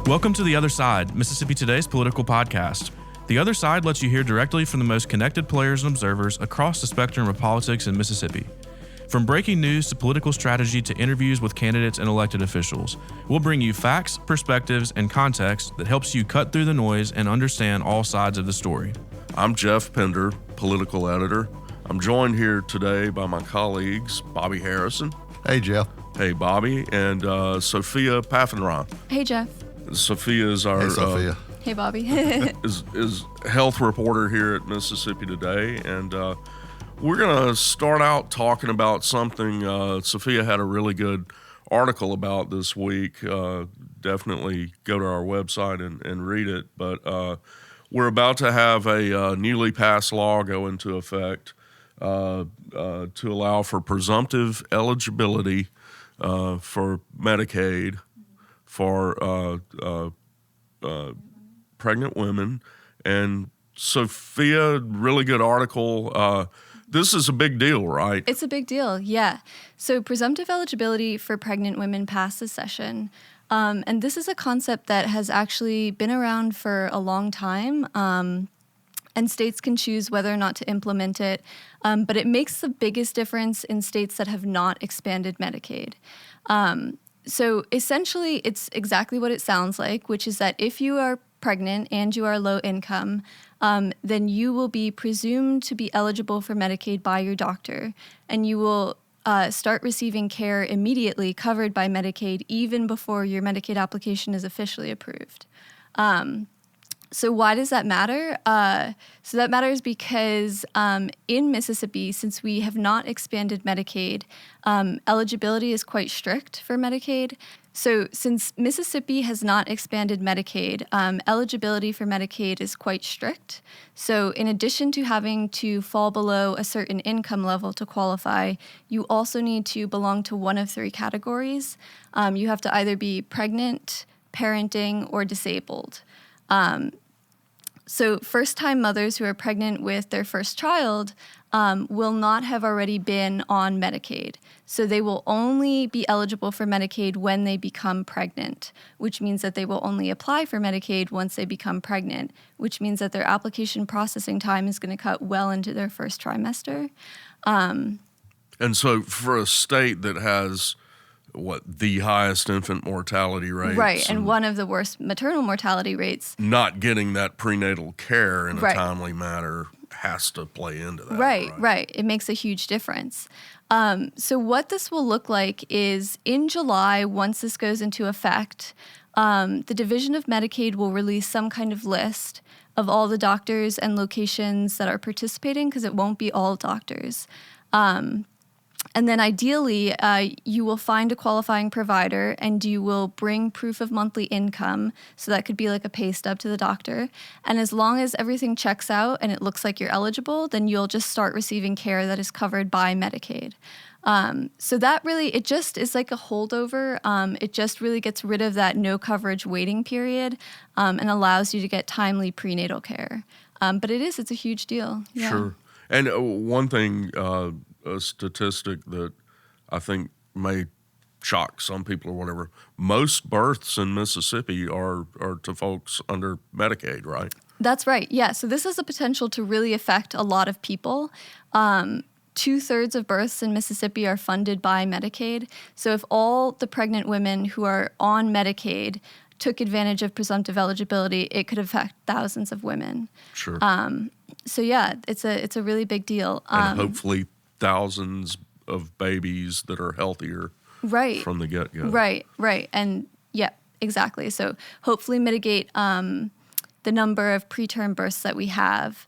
Welcome to The Other Side, Mississippi Today's political podcast. The Other Side lets you hear directly from the most connected players and observers across the spectrum of politics in Mississippi. From breaking news to political strategy to interviews with candidates and elected officials, we'll bring you facts, perspectives, and context that helps you cut through the noise and understand all sides of the story. I'm Geoff Pender, political editor. I'm joined here today by my colleagues, Bobby Harrison. Hey, Geoff. Hey, Bobby. And Sophia Paffenroth. Hey, Geoff. Sophia is our... Hey, Sophia. Hey, Bobby. is health reporter here at Mississippi Today. And we're going to start out talking about something Sophia had a really good article about this week. Definitely go to our website and read it. But we're about to have a newly passed law go into effect to allow for presumptive eligibility for Medicaid for pregnant women. And Sophia, really good article. This is a big deal, right? It's a big deal, yeah. So presumptive eligibility for pregnant women passed this session. And this is a concept that has actually been around for a long time. And states can choose whether or not to implement it. But it makes the biggest difference in states that have not expanded Medicaid. So essentially, it's exactly what it sounds like, which is that if you are pregnant and you are low income, then you will be presumed to be eligible for Medicaid by your doctor, and you will start receiving care immediately covered by Medicaid even before your Medicaid application is officially approved. So why does that matter? So that matters because in Mississippi, since we have not expanded Medicaid, eligibility is quite strict for Medicaid. So since Mississippi has not expanded Medicaid, eligibility for Medicaid is quite strict. So in addition to having to fall below a certain income level to qualify, you also need to belong to one of three categories. You have to either be pregnant, parenting, or disabled. So first-time mothers who are pregnant with their first child will not have already been on Medicaid. So they will only be eligible for Medicaid when they become pregnant, which means that they will only apply for Medicaid once they become pregnant, which means that their application processing time is going to cut well into their first trimester. And so for a state that has... the highest infant mortality rates. Right, and one of the worst maternal mortality rates. Not getting that prenatal care in a timely manner has to play into that. Right. It makes a huge difference. So what this will look like is in July, once this goes into effect, the Division of Medicaid will release some kind of list of all the doctors and locations that are participating, because it won't be all doctors. And then ideally, you will find a qualifying provider and you will bring proof of monthly income. So that could be like a pay stub to the doctor. And as long as everything checks out and it looks like you're eligible, then you'll just start receiving care that is covered by Medicaid. So that really, it just is like a holdover. It just really gets rid of that no coverage waiting period and allows you to get timely prenatal care. But it's a huge deal. Yeah. Sure. And one thing... a statistic that I think may shock some people or whatever. Most births in Mississippi are to folks under Medicaid, right? That's right. Yeah. So this has the potential to really affect a lot of people. 2/3 of births in Mississippi are funded by Medicaid. So if all the pregnant women who are on Medicaid took advantage of presumptive eligibility, it could affect thousands of women. Sure. So yeah, it's a really big deal. And hopefully thousands of babies that are healthier from the get-go. Right. And yeah, exactly. So hopefully mitigate the number of preterm births that we have.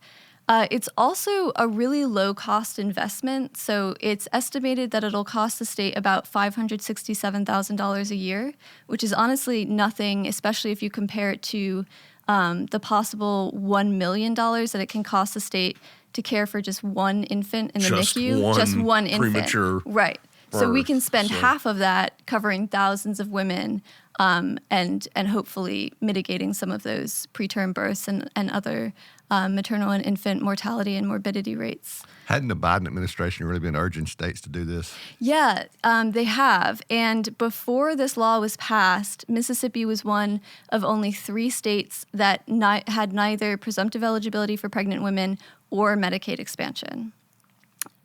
It's also a really low-cost investment. So it's estimated that it'll cost the state about $567,000 a year, which is honestly nothing, especially if you compare it to the possible $1 million that it can cost the state to care for just one infant in the NICU. Just one infant. Premature right. birth, so we can spend half of that covering thousands of women and hopefully mitigating some of those preterm births and other maternal and infant mortality and morbidity rates. Hadn't the Biden administration really been urging states to do this? Yeah, they have. And before this law was passed, Mississippi was one of only 3 states that had neither presumptive eligibility for pregnant women or Medicaid expansion.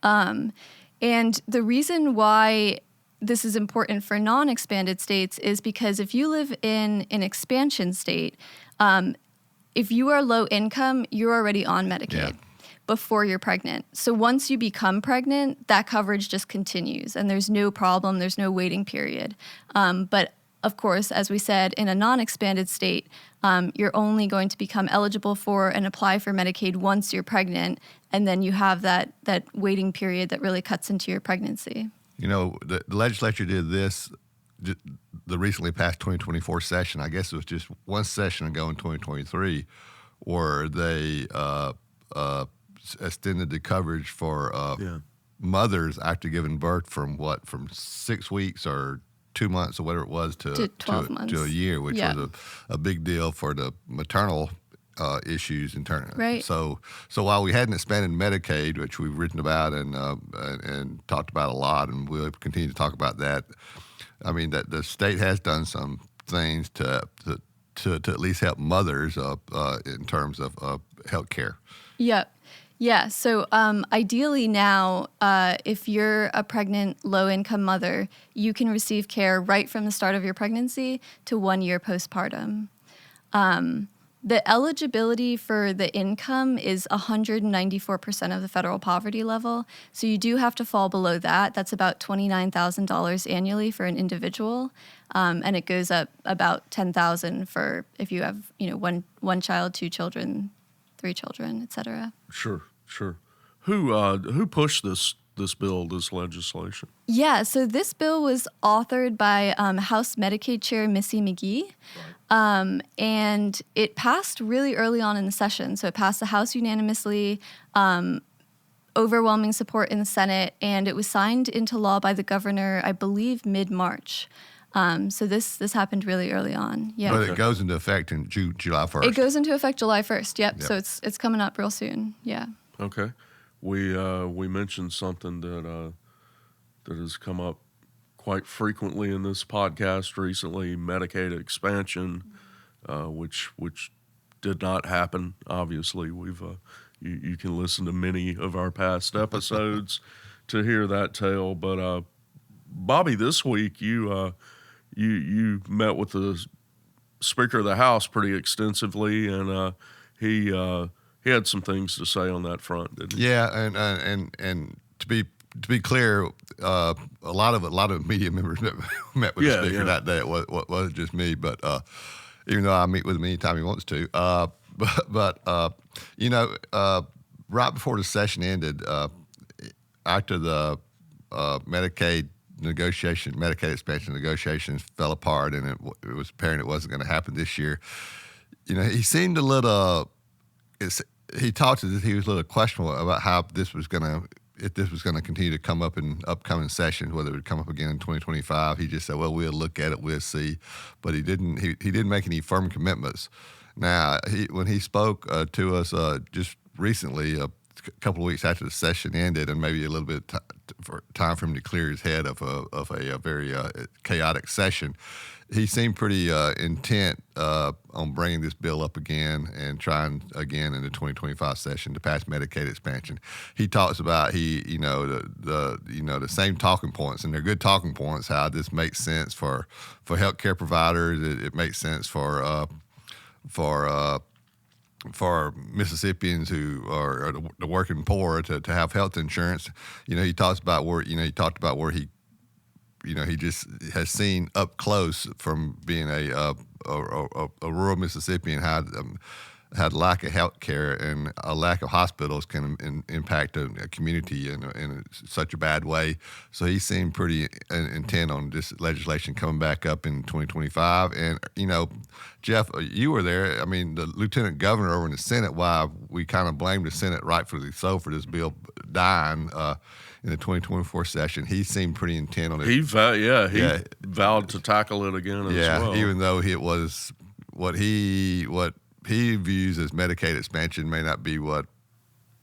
And the reason why this is important for non-expanded states is because if you live in an expansion state, if you are low income, you're already on Medicaid before you're pregnant. So once you become pregnant, that coverage just continues and there's no problem, there's no waiting period. But of course, as we said, in a non-expanded state, you're only going to become eligible for and apply for Medicaid once you're pregnant, and then you have that waiting period that really cuts into your pregnancy. You know, the legislature did this, the recently passed 2024 session. I guess it was just one session ago in 2023 where they extended the coverage for mothers after giving birth from 6 weeks or 2 months or whatever it was to 12 months. To a year, which was a big deal for the maternal issues in turn. Right. So while we hadn't expanded Medicaid, which we've written about and talked about a lot, and we'll continue to talk about that, I mean that the state has done some things to at least help mothers in terms of health care. Yep. Yeah. So ideally now, if you're a pregnant, low-income mother, you can receive care right from the start of your pregnancy to 1 year postpartum. The eligibility for the income is 194% of the federal poverty level. So you do have to fall below that. That's about $29,000 annually for an individual. And it goes up about $10,000 for if you have, one child, 2 children, 3 children, et cetera. Sure. Who pushed this bill, this legislation? Yeah, so this bill was authored by House Medicaid Chair Missy McGee, and it passed really early on in the session. So it passed the House unanimously, overwhelming support in the Senate, and it was signed into law by the governor, I believe, mid-March. So this happened really early on. Yeah. But it goes into effect in July 1st. It goes into effect July 1st. Yep. So it's coming up real soon. Yeah. Okay. We mentioned something that has come up quite frequently in this podcast recently: Medicaid expansion, which did not happen. Obviously, we've you can listen to many of our past episodes to hear that tale. But Bobby, this week you met with the Speaker of the House pretty extensively, and he had some things to say on that front, didn't he? Yeah, and to be clear, a lot of media members met with the Speaker that day. It wasn't just me, but even though I meet with him anytime he wants to. Right before the session ended, after the Medicaid expansion negotiations fell apart, and it was apparent it wasn't going to happen this year. He seemed a little. He talked as if he was a little questionable about how if this was going to continue to come up in upcoming sessions, whether it would come up again in 2025. He just said, "Well, we'll look at it, we'll see," but he didn't. He didn't make any firm commitments. Now, when he spoke to us just recently, a couple of weeks after the session ended, and maybe a little bit time for him to clear his head of a very chaotic session, he seemed pretty intent on bringing this bill up again and trying again in the 2025 session to pass Medicaid expansion. He talks about the same talking points, and they're good talking points. How this makes sense for healthcare providers. It makes sense for Mississippians who are the working poor to have health insurance. He talks about where he just has seen up close from being a rural Mississippian how lack of health care and a lack of hospitals can impact a community in such a bad way. So he seemed pretty intent on this legislation coming back up in 2025. And, Geoff, you were there. I mean, the lieutenant governor over in the Senate, why we kind of blamed the Senate rightfully so for this bill dying in the 2024 session. He seemed pretty intent on it. He vowed to tackle it again as well. Even though it was what he views as Medicaid expansion may not be what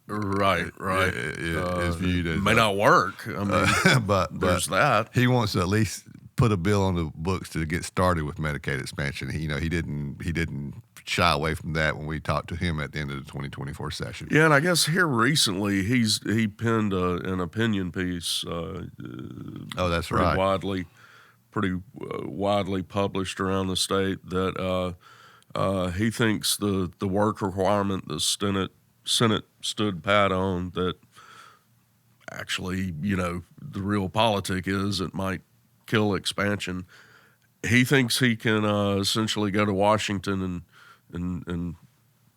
Right. is viewed as may not work. I mean, but there's that. He wants to at least put a bill on the books to get started with Medicaid expansion. He didn't shy away from that when we talked to him at the end of the 2024 session. Yeah, and I guess here recently he penned an opinion piece. That's right. Pretty widely published around the state that he thinks the work requirement the Senate stood pat on, that actually, the real politic is it might kill expansion. He thinks he can essentially go to Washington and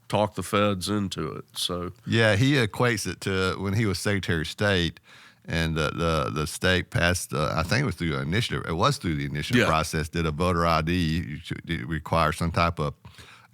talk the feds into it. So yeah, he equates it to when he was Secretary of State, and the state passed. I think it was through the initiative process. Did a voter ID? It requires some type of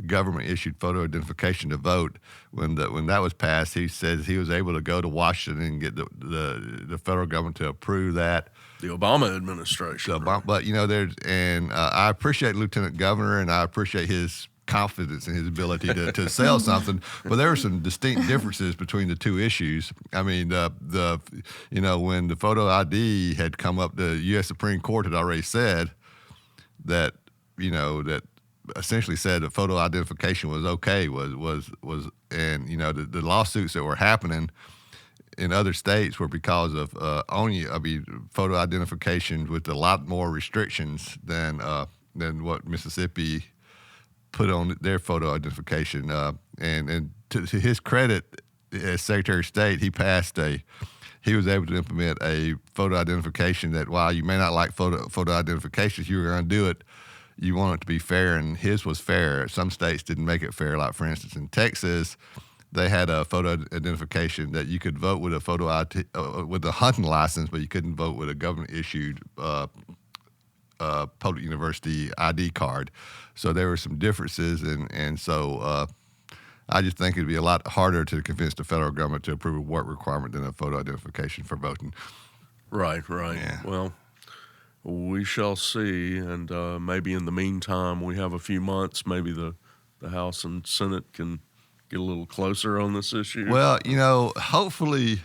government issued photo identification to vote. When that was passed, he says he was able to go to Washington and get the federal government to approve that. The Obama administration. I appreciate Lieutenant Governor, and I appreciate his confidence in his ability to sell something, but there are some distinct differences between the two issues. I mean, when the photo ID had come up, the U.S. Supreme Court had already said that essentially said that photo identification was okay, and the lawsuits that were happening in other states were because of photo identification with a lot more restrictions than what Mississippi put on their photo identification. And to his credit, as Secretary of State, he was able to implement a photo identification that while you may not like photo identification, if you were going to do it, you want it to be fair, and his was fair. Some states didn't make it fair. Like, for instance, in Texas, they had a photo identification that you could vote with a photo ID, with a hunting license, but you couldn't vote with a government-issued public university ID card. So there were some differences, and so I just think it'd be a lot harder to convince the federal government to approve a work requirement than a photo identification for voting. Right. Yeah. Well, we shall see, and maybe in the meantime, we have a few months. Maybe the House and Senate can get a little closer on this issue. Well, hopefully,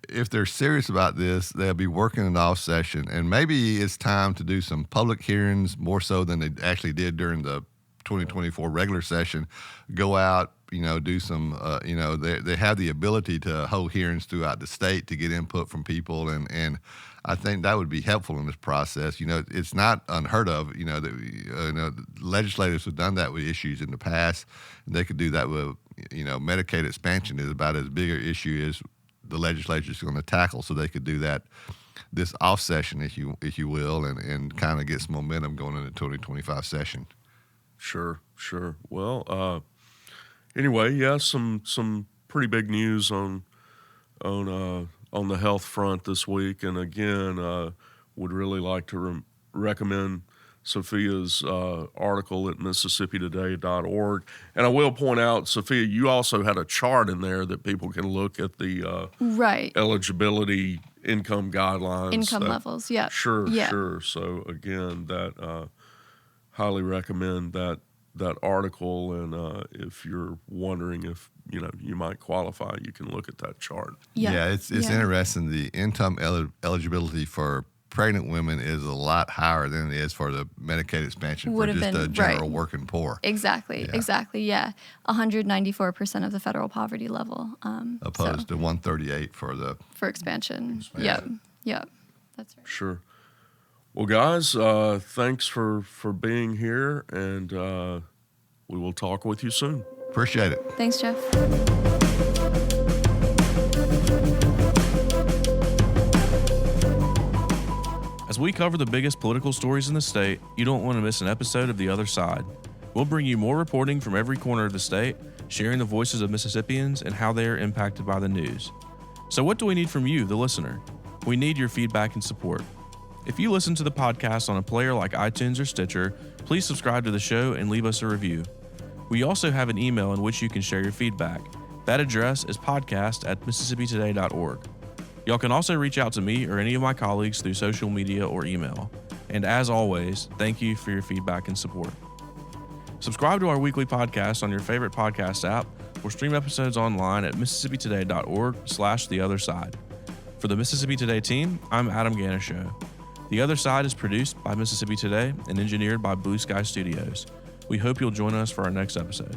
if they're serious about this, they'll be working in off session, and maybe it's time to do some public hearings more so than they actually did during the 2024 regular session. Go out, do some, they have the ability to hold hearings throughout the state to get input from people, and I think that would be helpful in this process. It's not unheard of, legislators have done that with issues in the past. They could do that with, Medicaid expansion is about as big an issue as the legislature is going to tackle, so they could do that this off session, if you will, and kind of get some momentum going into the 2025 session. Sure. Well, anyway, yeah, some pretty big news on the health front this week, and again, would really like to recommend Sophia's article at MississippiToday.org. And I will point out, Sophia, you also had a chart in there that people can look at the eligibility income guidelines. Levels, yeah. Sure. So again, that highly recommend that article, and if you're wondering if you might qualify, you can look at that chart. Yeah, it's interesting. The income eligibility for pregnant women is a lot higher than it is for the Medicaid expansion for just the general working poor. Exactly. 194% of the federal poverty level. Opposed to 138 for expansion. Yep. That's right. Sure. Well, guys, thanks for being here, and we will talk with you soon. Appreciate it. Thanks, Geoff. As we cover the biggest political stories in the state, you don't want to miss an episode of The Other Side. We'll bring you more reporting from every corner of the state, sharing the voices of Mississippians and how they are impacted by the news. So what do we need from you, the listener? We need your feedback and support. If you listen to the podcast on a player like iTunes or Stitcher, please subscribe to the show and leave us a review. We also have an email in which you can share your feedback. That address is podcast@MississippiToday.org. Y'all can also reach out to me or any of my colleagues through social media or email. And as always, thank you for your feedback and support. Subscribe to our weekly podcast on your favorite podcast app or stream episodes online at mississippitoday.org/theotherside. For the Mississippi Today team, I'm Adam Ganeshow. The Other Side is produced by Mississippi Today and engineered by Blue Sky Studios. We hope you'll join us for our next episode.